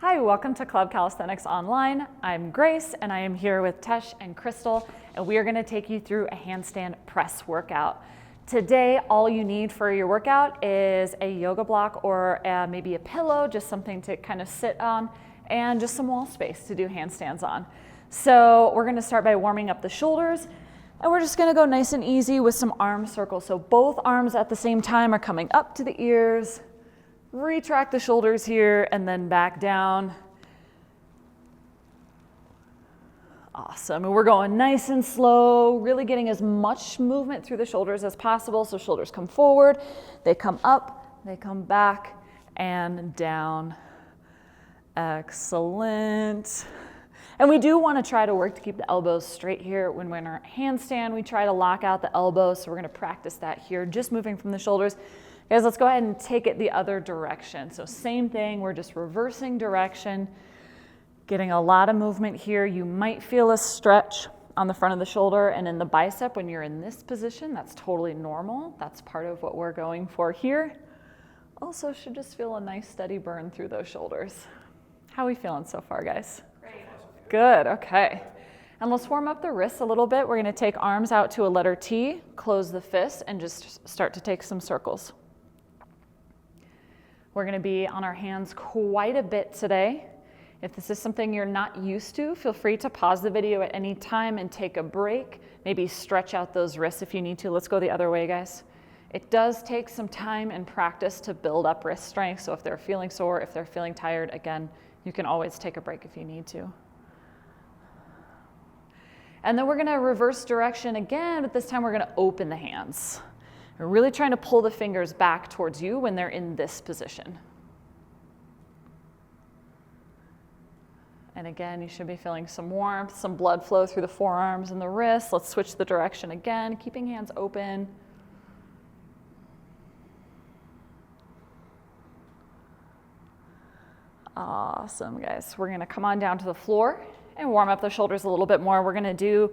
Hi, welcome to Club Calisthenics Online. I'm Grace and I am here with Tesh and Crystal, and we are going to take you through a handstand press workout. Today, all you need for your workout is a yoga block or maybe a pillow, just something to kind of sit on, and just some wall space to do handstands on. So we're going to start by warming up the shoulders, and we're just going to go nice and easy with some arm circles. So both arms at the same time are coming up to the ears. Retract the shoulders here and then back down. Awesome. And we're going nice and slow, really getting as much movement through the shoulders as possible. So shoulders come forward, they come up, they come back and down. Excellent. And we do want to try to work to keep the elbows straight here. When we're in our handstand, we try to lock out the elbows. So we're going to practice that here, just moving from the shoulders. Guys, let's go ahead and take it the other direction. So same thing, we're just reversing direction, getting a lot of movement here. You might feel a stretch on the front of the shoulder and in the bicep when you're in this position. That's totally normal. That's part of what we're going for here. Also should just feel a nice steady burn through those shoulders. How are we feeling so far, guys? Great. Good, okay. And let's warm up the wrists a little bit. We're gonna take arms out to a letter T, close the fist, and just start to take some circles. We're going to be on our hands quite a bit today. If this is something you're not used to, feel free to pause the video at any time and take a break. Maybe stretch out those wrists if you need to. Let's go the other way, guys. It does take some time and practice to build up wrist strength. So if they're feeling sore, if they're feeling tired, again, you can always take a break if you need to. And then we're going to reverse direction again, but this time we're going to open the hands. We're really trying to pull the fingers back towards you when they're in this position. And again, you should be feeling some warmth, some blood flow through the forearms and the wrists. Let's switch the direction again, keeping hands open. Awesome, guys. We're going to come on down to the floor and warm up the shoulders a little bit more. We're going to do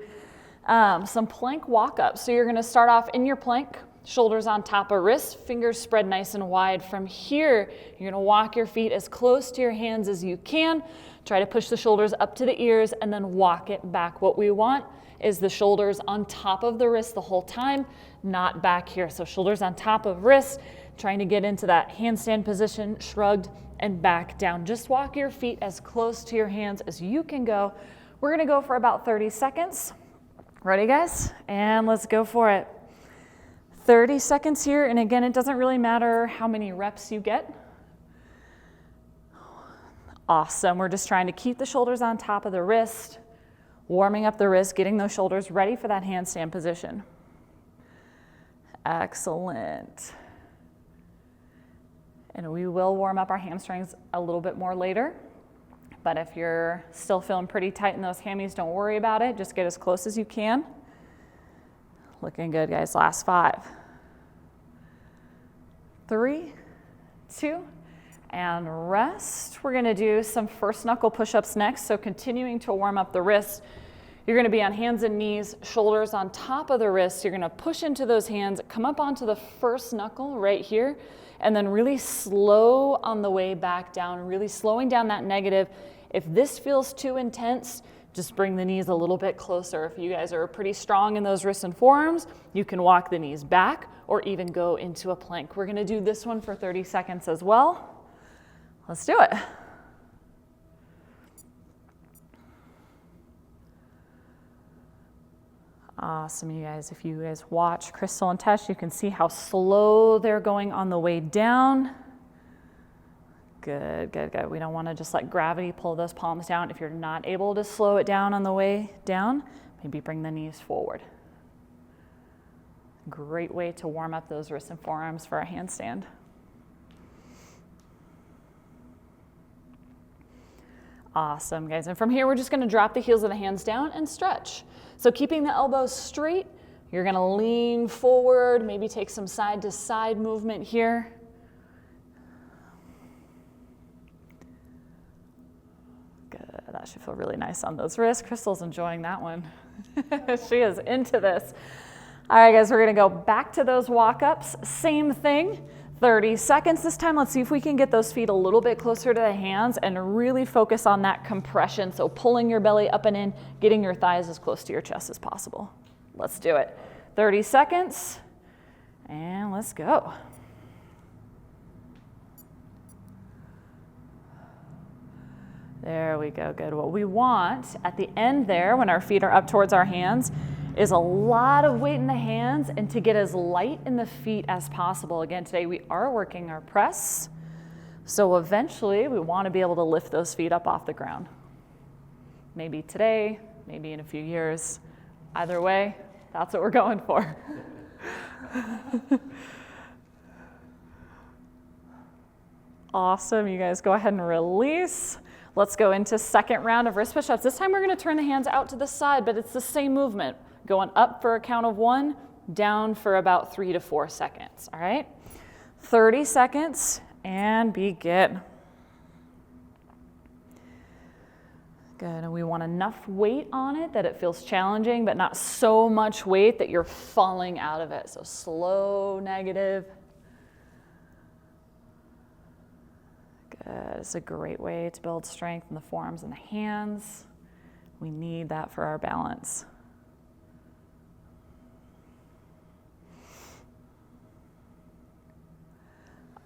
some plank walk-ups. So you're going to start off in your plank. Shoulders on top of wrists, fingers spread nice and wide. From here, you're gonna walk your feet as close to your hands as you can. Try to push the shoulders up to the ears and then walk it back. What we want is the shoulders on top of the wrist the whole time, not back here. So shoulders on top of wrists, trying to get into that handstand position, shrugged and back down. Just walk your feet as close to your hands as you can go. We're gonna go for about 30 seconds. Ready, guys? And let's go for it. 30 seconds here, and again, it doesn't really matter how many reps you get. Awesome, we're just trying to keep the shoulders on top of the wrist, warming up the wrist, getting those shoulders ready for that handstand position. Excellent. And we will warm up our hamstrings a little bit more later, but if you're still feeling pretty tight in those hammies, don't worry about it, just get as close as you can. Looking good, guys. Last 5, 3, 2, and rest. We're going to do some first knuckle push-ups next. So continuing to warm up the wrist, you're going to be on hands and knees, shoulders on top of the wrists. You're going to push into those hands, come up onto the first knuckle right here, and then really slow on the way back down, really slowing down that negative. If this feels too intense, just bring the knees a little bit closer. If you guys are pretty strong in those wrists and forearms, you can walk the knees back or even go into a plank. We're gonna do this one for 30 seconds as well. Let's do it. Awesome, you guys. If you guys watch Crystal and Tesh, you can see how slow they're going on the way down. Good, good, good. We don't want to just let gravity pull those palms down. If you're not able to slow it down on the way down, maybe bring the knees forward. Great way to warm up those wrists and forearms for a handstand. Awesome, guys. And from here, we're just going to drop the heels of the hands down and stretch. So keeping the elbows straight, you're going to lean forward, maybe take some side to side movement here. That should feel really nice on those wrists. Crystal's enjoying that one. She is into this. All right, guys, we're gonna go back to those walk-ups. Same thing. 30 seconds this time. Let's see if we can get those feet a little bit closer to the hands and really focus on that compression. So pulling your belly up and in, getting your thighs as close to your chest as possible. Let's do it. 30 seconds, and let's go. There we go, good. What we want at the end there, when our feet are up towards our hands, is a lot of weight in the hands and to get as light in the feet as possible. Again, today we are working our press, so eventually we want to be able to lift those feet up off the ground. Maybe today, maybe in a few years. Either way, that's what we're going for. Awesome, you guys go ahead and release. Let's go into second round of wrist push-ups. This time we're gonna turn the hands out to the side, but it's the same movement. Going up for a count of 1, down for about 3 to 4 seconds, all right? 30 seconds and begin. Good, and we want enough weight on it that it feels challenging, but not so much weight that you're falling out of it. So slow, negative. Good, it's a great way to build strength in the forearms and the hands. We need that for our balance.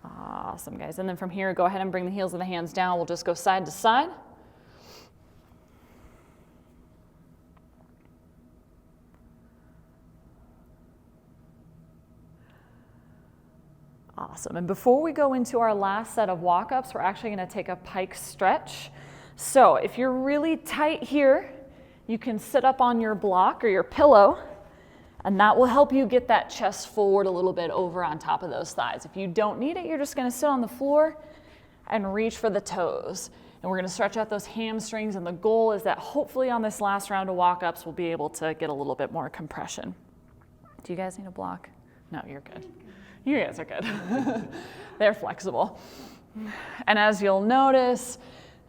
Awesome, guys. And then from here, go ahead and bring the heels of the hands down. We'll just go side to side. Awesome. And before we go into our last set of walk-ups, we're actually going to take a pike stretch. So if you're really tight here, you can sit up on your block or your pillow, and that will help you get that chest forward a little bit over on top of those thighs. If you don't need it, you're just going to sit on the floor and reach for the toes. And we're going to stretch out those hamstrings, and the goal is that hopefully on this last round of walk-ups, we'll be able to get a little bit more compression. Do you guys need a block? No, you're good. You guys are good. They're flexible. And as you'll notice,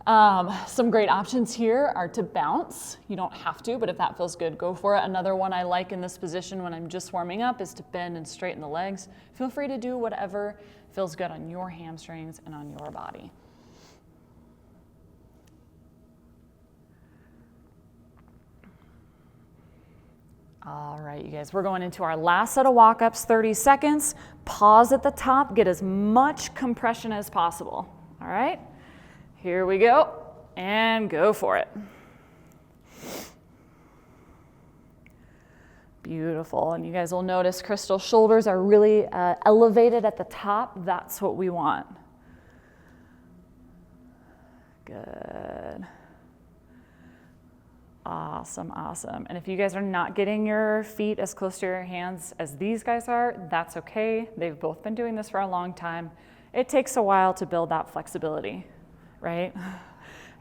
some great options here are to bounce. You don't have to, but if that feels good, go for it. Another one I like in this position when I'm just warming up is to bend and straighten the legs. Feel free to do whatever feels good on your hamstrings and on your body. All right, you guys, we're going into our last set of walk-ups, 30 seconds. Pause at the top, get as much compression as possible. All right, here we go, and go for it. Beautiful, and you guys will notice Crystal's shoulders are really elevated at the top. That's what we want. Good. Awesome, awesome. And if you guys are not getting your feet as close to your hands as these guys are, that's okay. They've both been doing this for a long time. It takes a while to build that flexibility, right?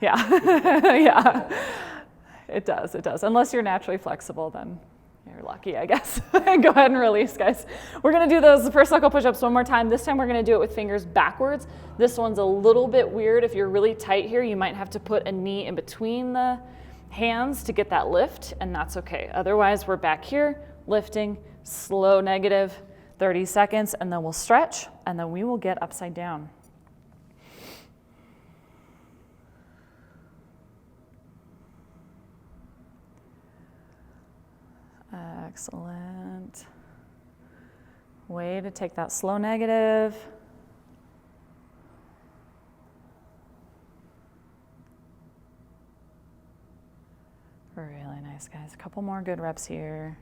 Yeah, yeah. It does, it does. Unless you're naturally flexible, then you're lucky, I guess. Go ahead and release, guys. We're gonna do those first knuckle push-ups one more time. This time we're gonna do it with fingers backwards. This one's a little bit weird. If you're really tight here, you might have to put a knee in between the hands to get that lift, and that's okay. Otherwise, we're back here, lifting, slow negative, 30 seconds, and then we'll stretch, and then we will get upside down. Excellent. Way to take that slow negative. Really nice, guys. A couple more good reps here.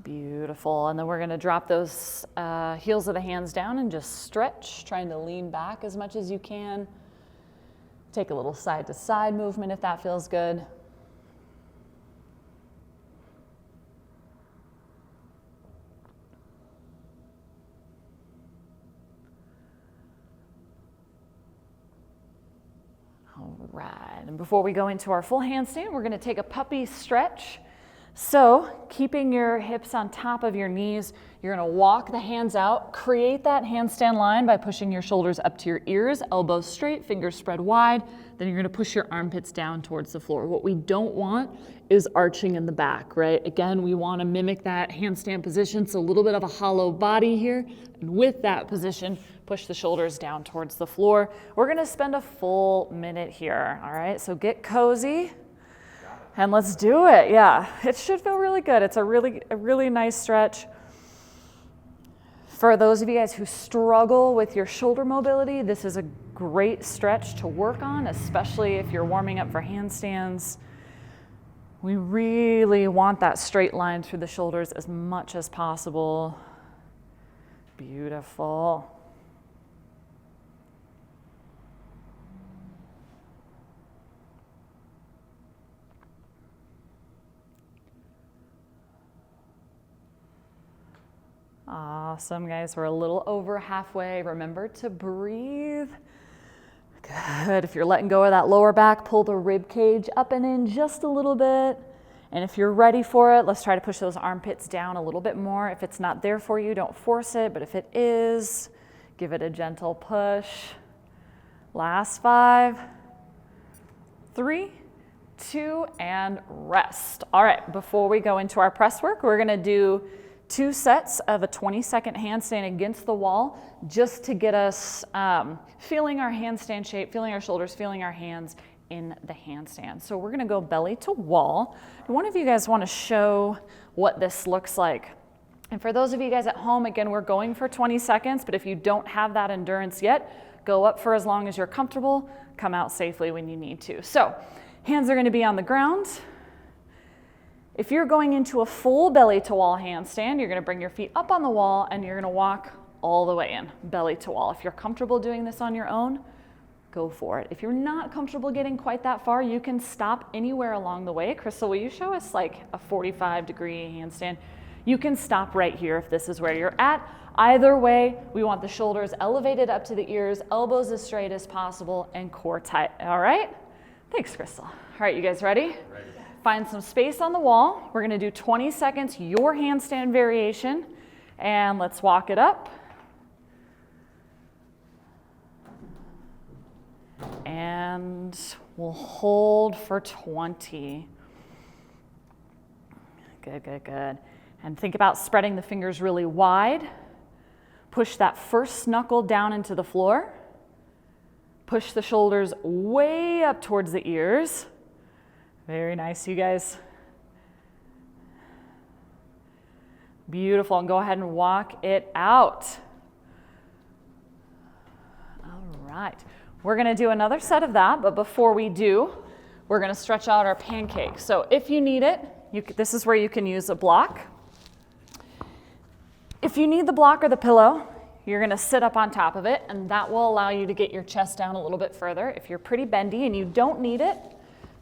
Beautiful. And then we're going to drop those heels of the hands down and just stretch, trying to lean back as much as you can. Take a little side to side movement if that feels good. All right, and before we go into our full handstand, we're gonna take a puppy stretch. So keeping your hips on top of your knees, you're gonna walk the hands out, create that handstand line by pushing your shoulders up to your ears, elbows straight, fingers spread wide. Then you're gonna push your armpits down towards the floor. What we don't want is arching in the back, right? Again, we wanna mimic that handstand position, so a little bit of a hollow body here. And with that position, push the shoulders down towards the floor. We're gonna spend a full minute here, all right? So get cozy. And let's do it, yeah. It should feel really good. It's a really nice stretch. For those of you guys who struggle with your shoulder mobility, this is a great stretch to work on, especially if you're warming up for handstands. We really want that straight line through the shoulders as much as possible. Beautiful. Awesome, guys. We're a little over halfway. Remember to breathe. Good. If you're letting go of that lower back, pull the rib cage up and in just a little bit. And if you're ready for it, let's try to push those armpits down a little bit more. If it's not there for you, don't force it. But if it is, give it a gentle push. Last 5, 3, 2, and rest. All right, before we go into our press work, we're gonna do 2 sets of a 20-second handstand against the wall, just to get us feeling our handstand shape, feeling our shoulders, feeling our hands in the handstand. So we're gonna go belly to wall. And one of you guys wanna show what this looks like. And for those of you guys at home, again, we're going for 20 seconds, but if you don't have that endurance yet, go up for as long as you're comfortable, come out safely when you need to. So hands are gonna be on the ground. If you're going into a full belly to wall handstand, you're gonna bring your feet up on the wall and you're gonna walk all the way in, belly to wall. If you're comfortable doing this on your own, go for it. If you're not comfortable getting quite that far, you can stop anywhere along the way. Crystal, will you show us like a 45-degree handstand? You can stop right here if this is where you're at. Either way, we want the shoulders elevated up to the ears, elbows as straight as possible, and core tight, all right? Thanks, Crystal. All right, you guys ready? Ready. Find some space on the wall. We're gonna do 20 seconds, your handstand variation, and let's walk it up. And we'll hold for 20. Good, good, good. And think about spreading the fingers really wide. Push that first knuckle down into the floor. Push the shoulders way up towards the ears. Very nice, you guys. Beautiful, and go ahead and walk it out. All right, we're gonna do another set of that, but before we do, we're gonna stretch out our pancake. So if you need it, this is where you can use a block. If you need the block or the pillow, you're gonna sit up on top of it, and that will allow you to get your chest down a little bit further. If you're pretty bendy and you don't need it,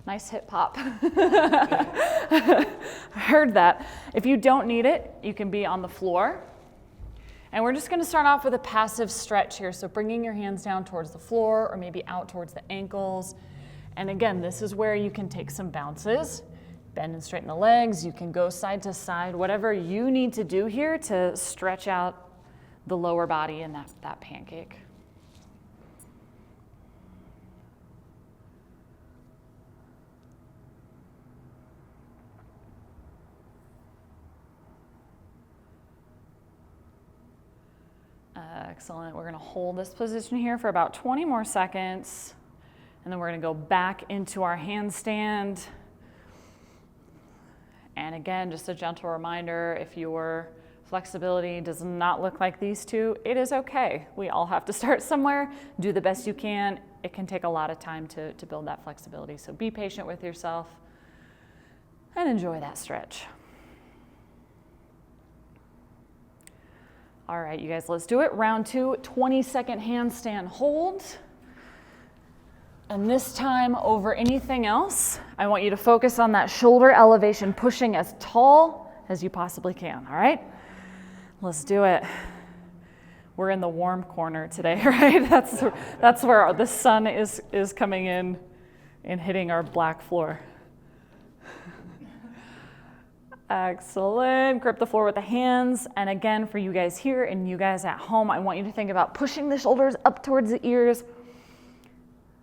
nice hip pop. I heard that. If you don't need it, you can be on the floor. And we're just gonna start off with a passive stretch here. So bringing your hands down towards the floor or maybe out towards the ankles. And again, this is where you can take some bounces. Bend and straighten the legs. You can go side to side, whatever you need to do here to stretch out the lower body in that pancake. Excellent. We're going to hold this position here for about 20 more seconds, and then we're going to go back into our handstand. And again, just a gentle reminder, if your flexibility does not look like these two, it is okay. We all have to start somewhere. Do the best you can. It can take a lot of time to build that flexibility. So be patient with yourself and enjoy that stretch. All right, you guys, let's do it. Round 2, 20-second handstand hold. And this time, over anything else, I want you to focus on that shoulder elevation, pushing as tall as you possibly can, all right? Let's do it. We're in the warm corner today, right? That's where the sun is coming in and hitting our black floor. Excellent. Grip the floor with the hands. And again, for you guys here and you guys at home, I want you to think about pushing the shoulders up towards the ears.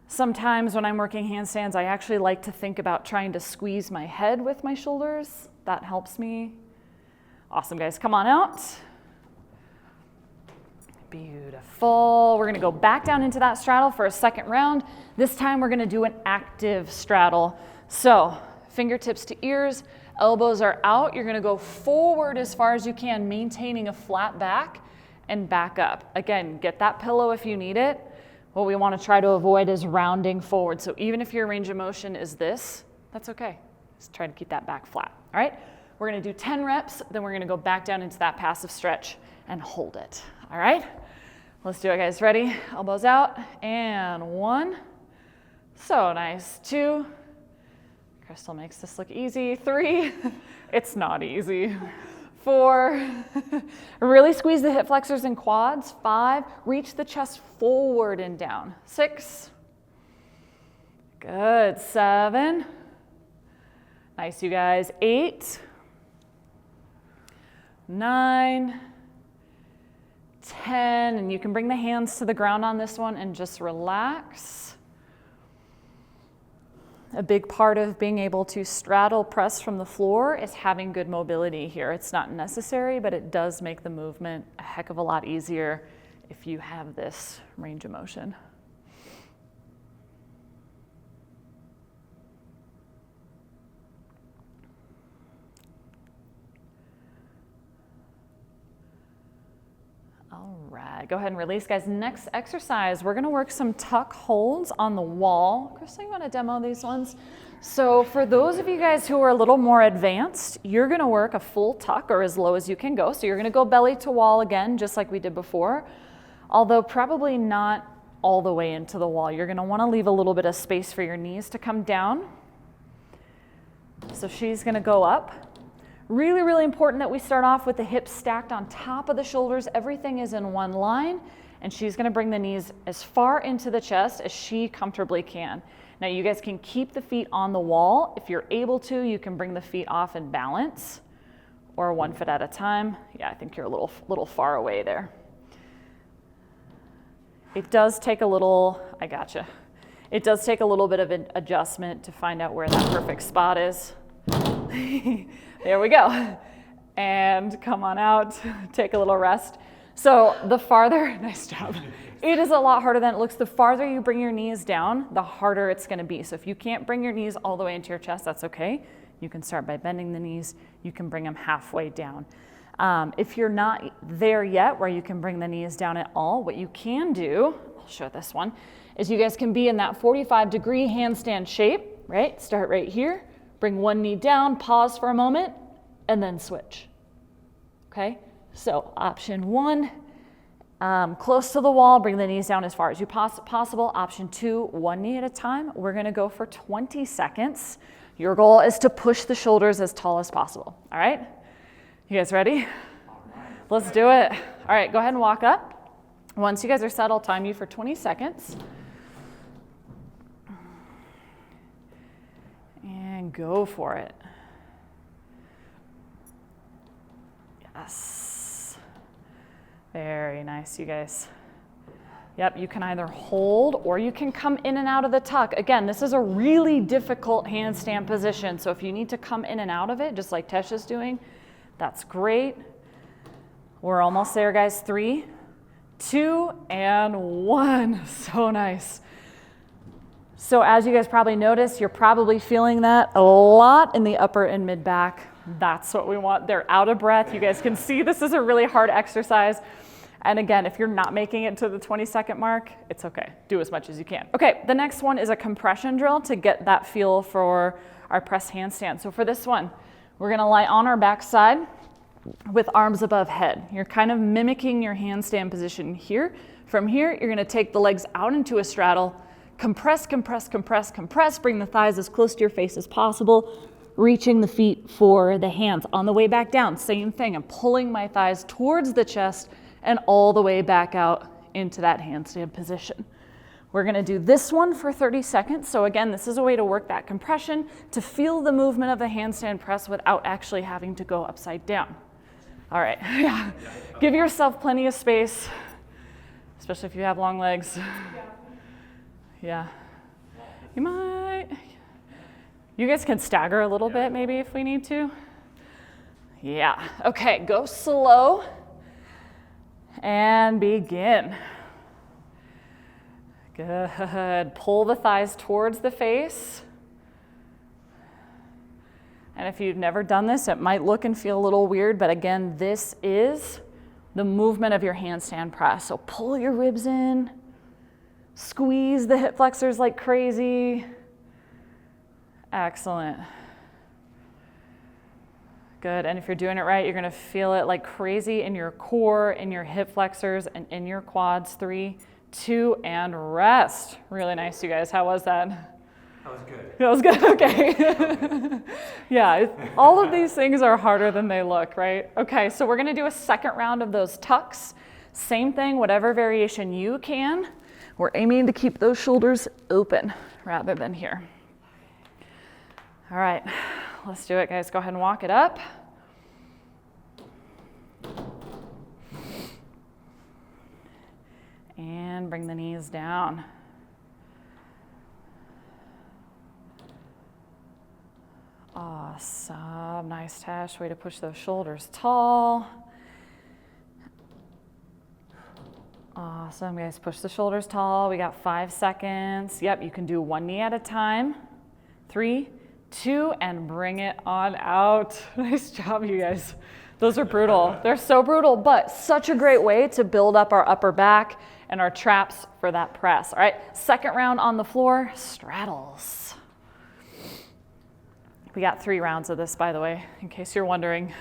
Sometimes when I'm working handstands, I actually like to think about trying to squeeze my head with my shoulders. That helps me. Awesome, guys. Come on out. Beautiful. We're going to go back down into that straddle for a second round. This time we're going to do an active straddle. So fingertips to ears, elbows are out. You're going to go forward as far as you can, maintaining a flat back and back up. Again, get that pillow if you need it. What we want to try to avoid is rounding forward. So even if your range of motion is this, that's okay. Just try to keep that back flat. All right. We're going to do 10 reps. Then we're going to go back down into that passive stretch and hold it. All right. Let's do it, guys. Ready? Elbows out. And 1. So nice. 2. Crystal makes this look easy. 3. It's not easy. 4. Really squeeze the hip flexors and quads. 5. Reach the chest forward and down. 6. Good. 7. Nice, you guys. 8. 9. 10. And you can bring the hands to the ground on this one and just relax. A big part of being able to straddle press from the floor is having good mobility here. It's not necessary, but it does make the movement a heck of a lot easier if you have this range of motion. All right, go ahead and release, guys. Next exercise, we're gonna work some tuck holds on the wall. Crystal, you wanna demo these ones? So for those of you guys who are a little more advanced, you're gonna work a full tuck or as low as you can go. So you're gonna go belly to wall again, just like we did before, although probably not all the way into the wall. You're gonna wanna leave a little bit of space for your knees to come down. So she's gonna go up. Really, really important that we start off with the hips stacked on top of the shoulders. Everything is in one line, and she's gonna bring the knees as far into the chest as she comfortably can. Now you guys can keep the feet on the wall. If you're able to, you can bring the feet off and balance, or 1 foot at a time. Yeah, I think you're a little far away there. It does take a little, I gotcha. It does take a little bit of an adjustment to find out where that perfect spot is. There we go. And come on out, take a little rest. So the farther, nice job. It is a lot harder than it looks. The farther you bring your knees down, the harder it's gonna be. So if you can't bring your knees all the way into your chest, that's okay. You can start by bending the knees. You can bring them halfway down. If you're not there yet where you can bring the knees down at all, what you can do, I'll show this one, is you guys can be in that 45-degree handstand shape, right? Start right here. Bring one knee down, pause for a moment, and then switch. Okay? So option 1, close to the wall, bring the knees down as far as you possible. Option 2, 1 knee at a time. We're gonna go for 20 seconds. Your goal is to push the shoulders as tall as possible. All right? You guys ready? Let's do it. All right, go ahead and walk up. Once you guys are settled, I'll time you for 20 seconds. And go for it. Yes. Very nice, you guys. Yep, you can either hold or you can come in and out of the tuck. Again, this is a really difficult handstand position, so if you need to come in and out of it, just like Tesha's doing, that's great. We're almost there, guys. 3, 2, and 1. So nice. So as you guys probably noticed, you're probably feeling that a lot in the upper and mid back. That's what we want. They're out of breath. You guys can see this is a really hard exercise. And again, if you're not making it to the 20-second mark, it's okay. Do as much as you can. Okay, the next one is a compression drill to get that feel for our press handstand. So for this one, we're gonna lie on our backside with arms above head. You're kind of mimicking your handstand position here. From here, you're gonna take the legs out into a straddle. Compress, compress, compress, compress. Bring the thighs as close to your face as possible. Reaching the feet for the hands. On the way back down, same thing. I'm pulling my thighs towards the chest and all the way back out into that handstand position. We're gonna do this one for 30 seconds. So again, this is a way to work that compression, to feel the movement of the handstand press without actually having to go upside down. All right, yeah. Give yourself plenty of space, especially if you have long legs. Yeah. You guys can stagger a little bit maybe if we need to. Yeah, okay, go slow and begin. Good, pull the thighs towards the face. And if you've never done this, it might look and feel a little weird, but again, this is the movement of your handstand press. So pull your ribs in, squeeze the hip flexors like crazy. Excellent. Good, and if you're doing it right, you're gonna feel it like crazy in your core, in your hip flexors, and in your quads. 3, 2, and rest. Really nice, you guys. How was that? That was good. That was good, okay. Yeah, all of these things are harder than they look, right? Okay, so we're gonna do a second round of those tucks. Same thing, whatever variation you can. We're aiming to keep those shoulders open rather than here. All right, let's do it, guys. Go ahead and walk it up. And bring the knees down. Awesome, nice Tash, way to push those shoulders tall. Awesome, guys, push the shoulders tall. We got 5 seconds. Yep, you can do one knee at a time. 3, 2, and bring it on out. Nice job, you guys. Those are brutal. They're so brutal, but such a great way to build up our upper back and our traps for that press. All right, second round on the floor, straddles. We got 3 rounds of this, by the way, in case you're wondering,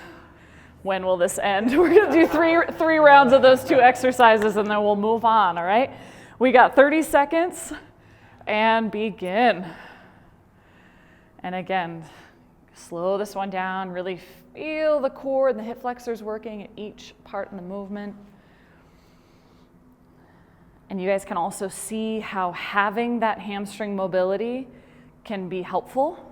when will this end? We're gonna do three rounds of those 2 exercises and then we'll move on, all right? We got 30 seconds and begin. And again, slow this one down, really feel the core and the hip flexors working at each part in the movement. And you guys can also see how having that hamstring mobility can be helpful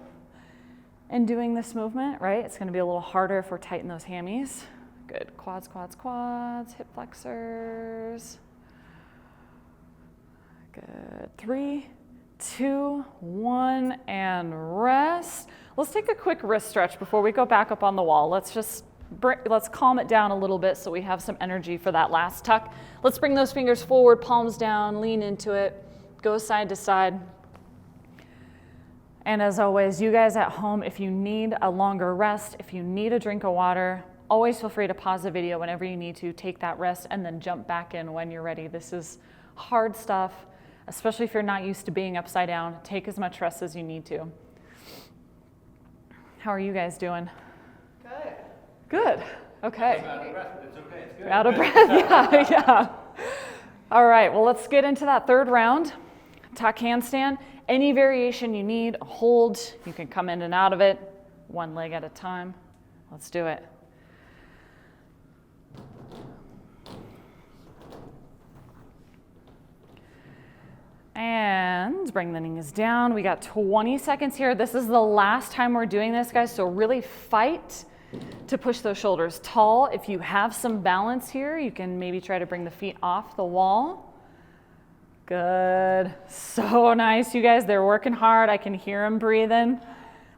in doing this movement, right? It's gonna be a little harder if we're tight in those hammies. Good, quads, quads, quads, hip flexors. Good, 3, 2, 1, and rest. Let's take a quick wrist stretch before we go back up on the wall. Let's calm it down a little bit so we have some energy for that last tuck. Let's bring those fingers forward, palms down, lean into it, go side to side. And as always, you guys at home, if you need a longer rest, if you need a drink of water, always feel free to pause the video whenever you need to, take that rest, and then jump back in when you're ready. This is hard stuff, especially if you're not used to being upside down. Take as much rest as you need to. How are you guys doing? Good. Good, okay. Out of breath, it's okay, it's good. Out of breath, yeah. All right, well, let's get into that third round. Tuck handstand. Any variation you need, a hold, you can come in and out of it, one leg at a time. Let's do it. And bring the knees down. We got 20 seconds here. This is the last time we're doing this, guys, so really fight to push those shoulders tall. If you have some balance here, you can maybe try to bring the feet off the wall. Good, so nice, you guys. They're working hard. I can hear them breathing.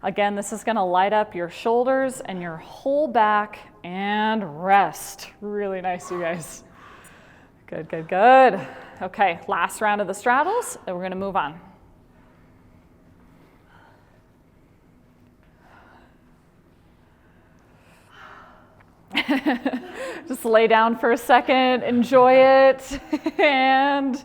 Again, this is gonna light up your shoulders and your whole back, and rest. Really nice, you guys. Good, good, good. Okay, last round of the straddles, then we're gonna move on. Just lay down for a second, enjoy it, and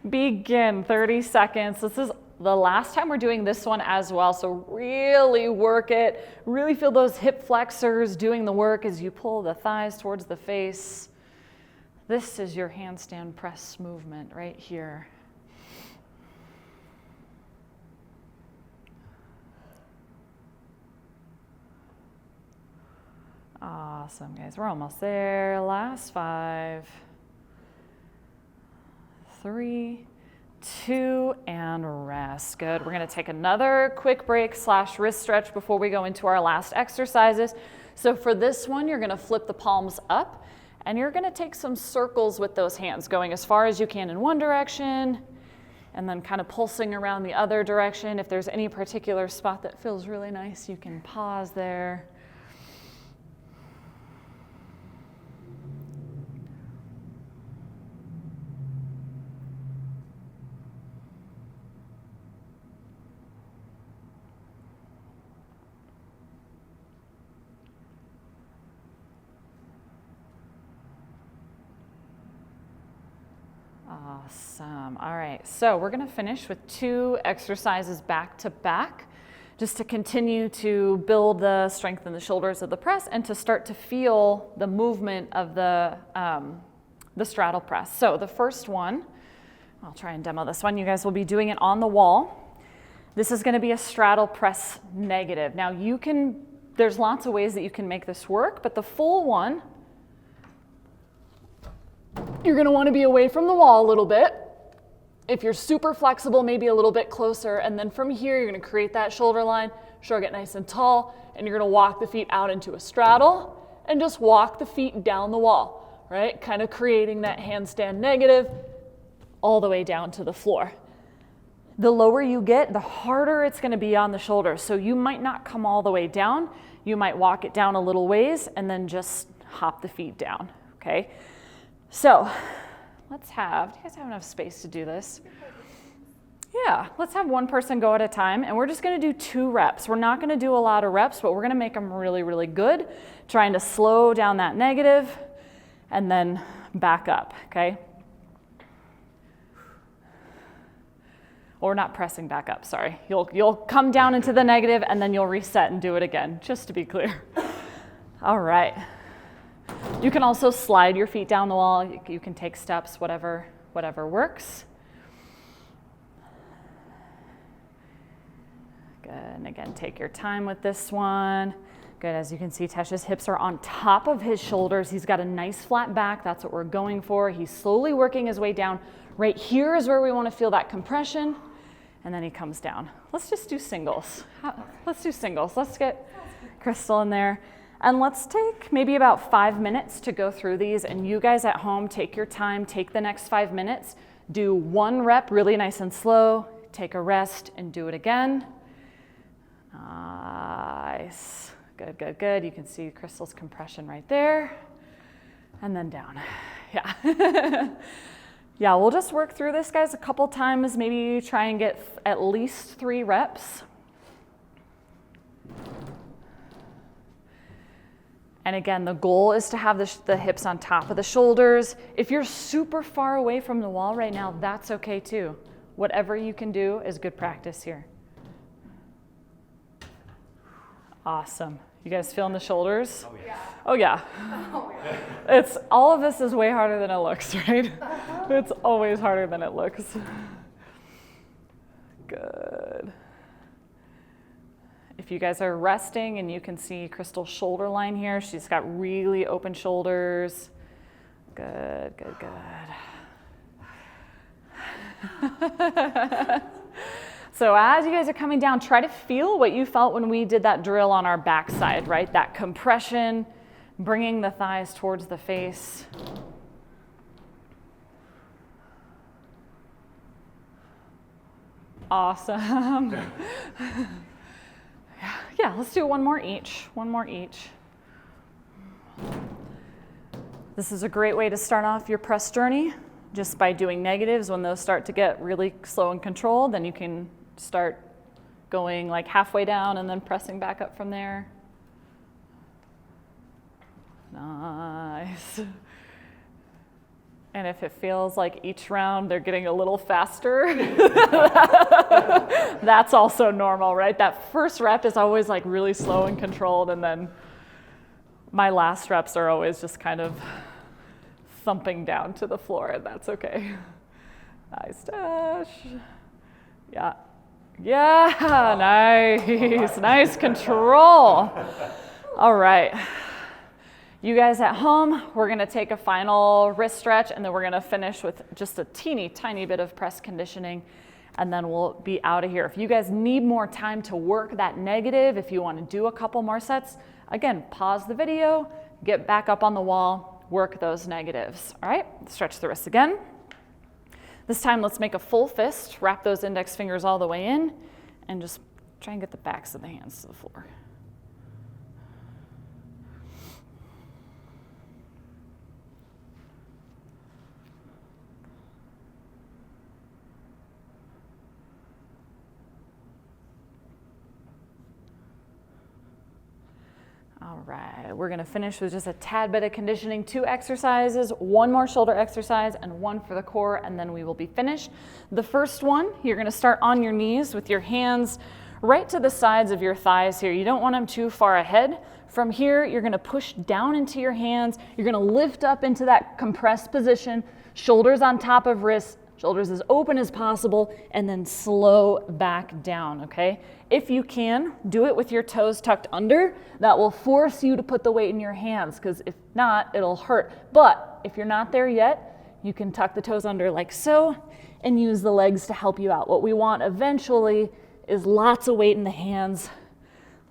begin. 30 seconds. This is the last time we're doing this one as well, so really work it. Really feel those hip flexors doing the work as you pull the thighs towards the face. This is your handstand press movement right here. Awesome, guys. We're almost there. Last 5, 3, 2, and rest. Good. We're going to take another quick break / wrist stretch before we go into our last exercises. So for this one, you're going to flip the palms up, and you're going to take some circles with those hands, going as far as you can in one direction, and then kind of pulsing around the other direction. If there's any particular spot that feels really nice, you can pause there. Awesome. All right, so we're going to finish with 2 exercises back to back, just to continue to build the strength in the shoulders of the press and to start to feel the movement of the straddle press. So the first one, I'll try and demo this one. You guys will be doing it on the wall. This is going to be a straddle press negative. Now there's lots of ways that you can make this work, but the full one, you're going to want to be away from the wall a little bit. If you're super flexible, maybe a little bit closer. And then from here, you're going to create that shoulder line, shrug it nice and tall, and you're going to walk the feet out into a straddle and just walk the feet down the wall, right? Kind of creating that handstand negative all the way down to the floor. The lower you get, the harder it's going to be on the shoulders. So you might not come all the way down. You might walk it down a little ways and then just hop the feet down, okay? So do you guys have enough space to do this? Yeah, let's have one person go at a time, and we're just going to do 2 reps. We're not going to do a lot of reps, but we're going to make them really, really good, trying to slow down that negative and then back up, okay? Or not pressing back up, sorry. You'll come down into the negative and then you'll reset and do it again, just to be clear. All right. You can also slide your feet down the wall. You can take steps, whatever works. Good, and again, take your time with this one. Good, as you can see, Tesh's hips are on top of his shoulders. He's got a nice flat back. That's what we're going for. He's slowly working his way down. Right here is where we want to feel that compression, and then he comes down. Let's just do singles. Let's do singles. Let's get Crystal in there. And let's take maybe about 5 minutes to go through these, and you guys at home, take your time, take the next 5 minutes, do 1 rep really nice and slow, take a rest and do it again. Nice, good, good, good. You can see Crystal's compression right there, and then down, yeah. Yeah, we'll just work through this, guys, a couple times, maybe try and get at least 3 reps. And again, the goal is to have the hips on top of the shoulders. If you're super far away from the wall right now, that's okay too. Whatever you can do is good practice here. Awesome. You guys feeling the shoulders? Oh yeah. Oh yeah. Oh, yeah. All of this is way harder than it looks, right? It's always harder than it looks. Good. If you guys are resting and you can see Crystal's shoulder line here, she's got really open shoulders. Good, good, good. So as you guys are coming down, try to feel what you felt when we did that drill on our backside, right? That compression, bringing the thighs towards the face. Awesome. Yeah, let's do one more each. This is a great way to start off your press journey, just by doing negatives. When those start to get really slow and controlled, then you can start going like halfway down and then pressing back up from there. Nice. And if it feels like each round they're getting a little faster, that's also normal, right? That first rep is always like really slow and controlled, and then my last reps are always just kind of thumping down to the floor, and that's okay. Nice dash. Yeah. Yeah, nice, nice control. All right. You guys at home, we're gonna take a final wrist stretch and then we're gonna finish with just a teeny tiny bit of press conditioning and then we'll be out of here. If you guys need more time to work that negative, if you wanna do a couple more sets, again, pause the video, get back up on the wall, work those negatives. All right, stretch the wrists again. This time, let's make a full fist, wrap those index fingers all the way in, and just try and get the backs of the hands to the floor. All right, we're gonna finish with just a tad bit of conditioning, 2 exercises, 1 more shoulder exercise and 1 for the core, and then we will be finished. The first one, you're gonna start on your knees with your hands right to the sides of your thighs here. You don't want them too far ahead. From here, you're gonna push down into your hands. You're gonna lift up into that compressed position, shoulders on top of wrists, shoulders as open as possible, and then slow back down, okay? If you can, do it with your toes tucked under. That will force you to put the weight in your hands, because if not, it'll hurt. But if you're not there yet, you can tuck the toes under like so and use the legs to help you out. What we want eventually is lots of weight in the hands,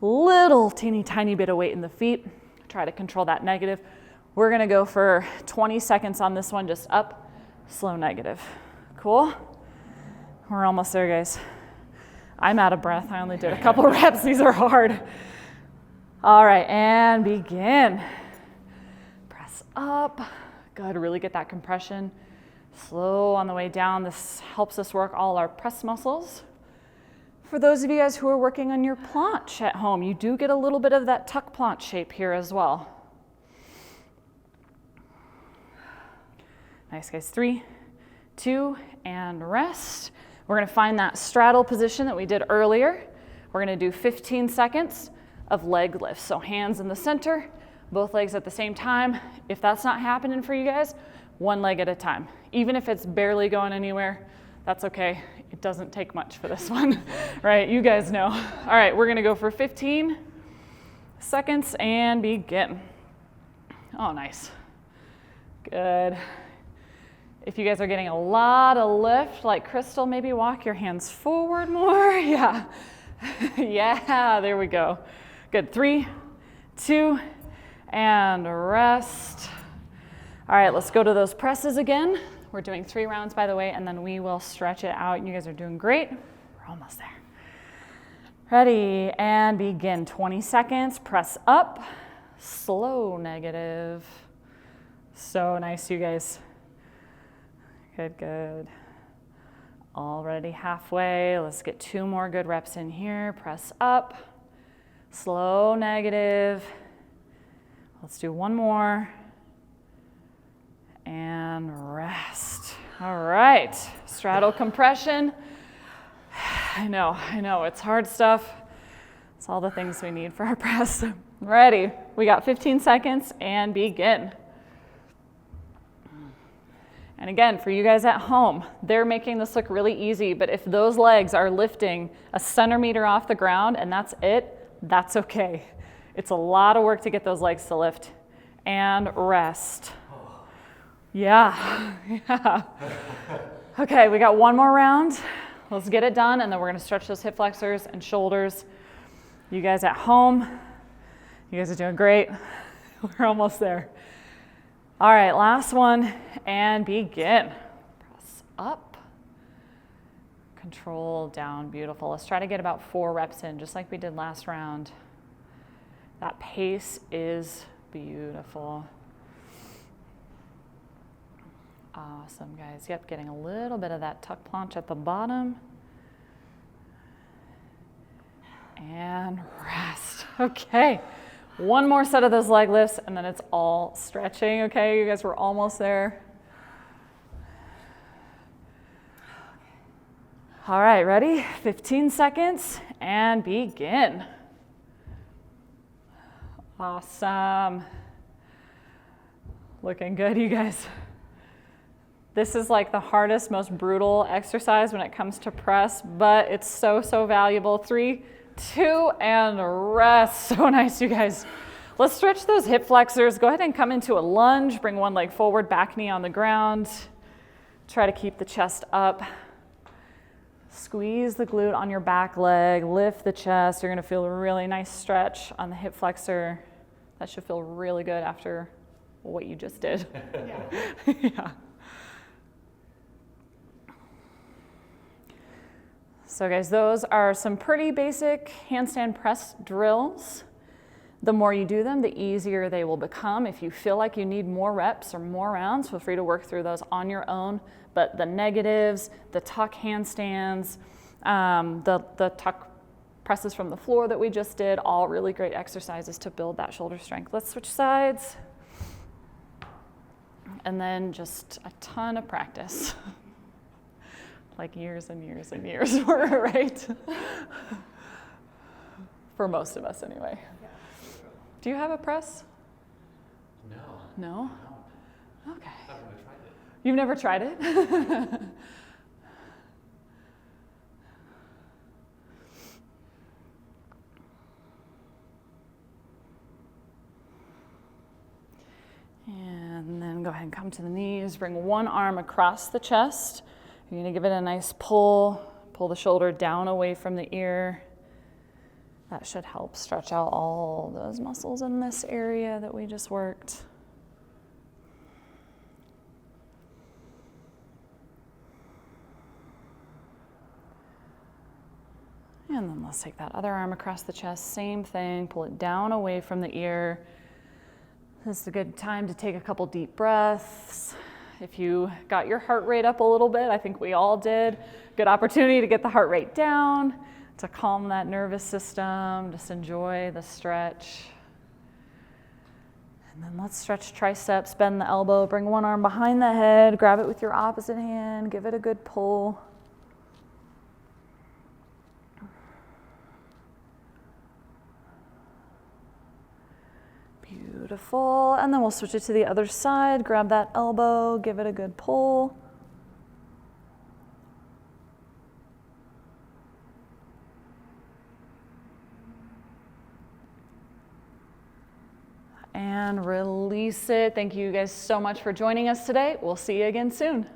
little teeny tiny bit of weight in the feet. Try to control that negative. We're gonna go for 20 seconds on this one, just up, slow negative. Cool? We're almost there, guys. I'm out of breath. I only did a couple reps. These are hard. All right, and begin. Press up. Good, really get that compression. Slow on the way down. This helps us work all our press muscles. For those of you guys who are working on your planche at home, you do get a little bit of that tuck planche shape here as well. Nice, guys. 3, 2, and rest. We're gonna find that straddle position that we did earlier. We're gonna do 15 seconds of leg lifts. So hands in the center, both legs at the same time. If that's not happening for you guys, 1 leg at a time. Even if it's barely going anywhere, that's okay. It doesn't take much for this one, right? You guys know. All right, we're gonna go for 15 seconds and begin. Oh, nice. Good. If you guys are getting a lot of lift, like Crystal, maybe walk your hands forward more. Yeah. Yeah, there we go. Good. 3, 2, and rest. All right, let's go to those presses again. We're doing 3 rounds, by the way, and then we will stretch it out. You guys are doing great. We're almost there. Ready, and begin. 20 seconds. Press up. Slow negative. So nice, you guys. Good, good. Already halfway. Let's get 2 more good reps in here. Press up. Slow negative. Let's do 1 more. And rest. All right. Straddle compression. I know, it's hard stuff. It's all the things we need for our press. Ready. We got 15 seconds and begin. And again, for you guys at home, they're making this look really easy, but if those legs are lifting a centimeter off the ground and that's it, that's okay. It's a lot of work to get those legs to lift. And rest. Yeah, yeah. Okay, we got 1 more round. Let's get it done, and then we're gonna stretch those hip flexors and shoulders. You guys at home, you guys are doing great. We're almost there. All right, last one, and begin. Press up, control down, beautiful. Let's try to get about 4 reps in, just like we did last round. That pace is beautiful. Awesome, guys. Yep, getting a little bit of that tuck planche at the bottom. And rest. Okay. 1 more set of those leg lifts, and then it's all stretching, okay? You guys were almost there. All right, ready? 15 seconds, and begin. Awesome. Looking good, you guys. This is like the hardest, most brutal exercise when it comes to press, but it's so, so valuable. 3, 2, and rest. So nice, you guys. Let's stretch those hip flexors. Go ahead and come into a lunge. Bring one leg forward, back knee on the ground. Try to keep the chest up. Squeeze the glute on your back leg. Lift the chest. You're going to feel a really nice stretch on the hip flexor. That should feel really good after what you just did. Yeah. Yeah. So guys, those are some pretty basic handstand press drills. The more you do them, the easier they will become. If you feel like you need more reps or more rounds, feel free to work through those on your own. But the negatives, the tuck handstands, the tuck presses from the floor that we just did, all really great exercises to build that shoulder strength. Let's switch sides. And then just a ton of practice. Like years and years and years, right? For most of us anyway. Do you have a press? No. No? No. Okay. I've never tried it. You've never tried it? And then go ahead and come to the knees. Bring one arm across the chest. You're going to give it a nice pull. Pull the shoulder down away from the ear. That should help stretch out all those muscles in this area that we just worked. And then let's take that other arm across the chest. Same thing. Pull it down away from the ear. This is a good time to take a couple deep breaths. If you got your heart rate up a little bit, I think we all did. Good opportunity to get the heart rate down, to calm that nervous system. Just enjoy the stretch. And then let's stretch triceps, bend the elbow, bring one arm behind the head, grab it with your opposite hand, give it a good pull. Beautiful. And then we'll switch it to the other side. Grab that elbow, give it a good pull. And release it. Thank you guys so much for joining us today. We'll see you again soon.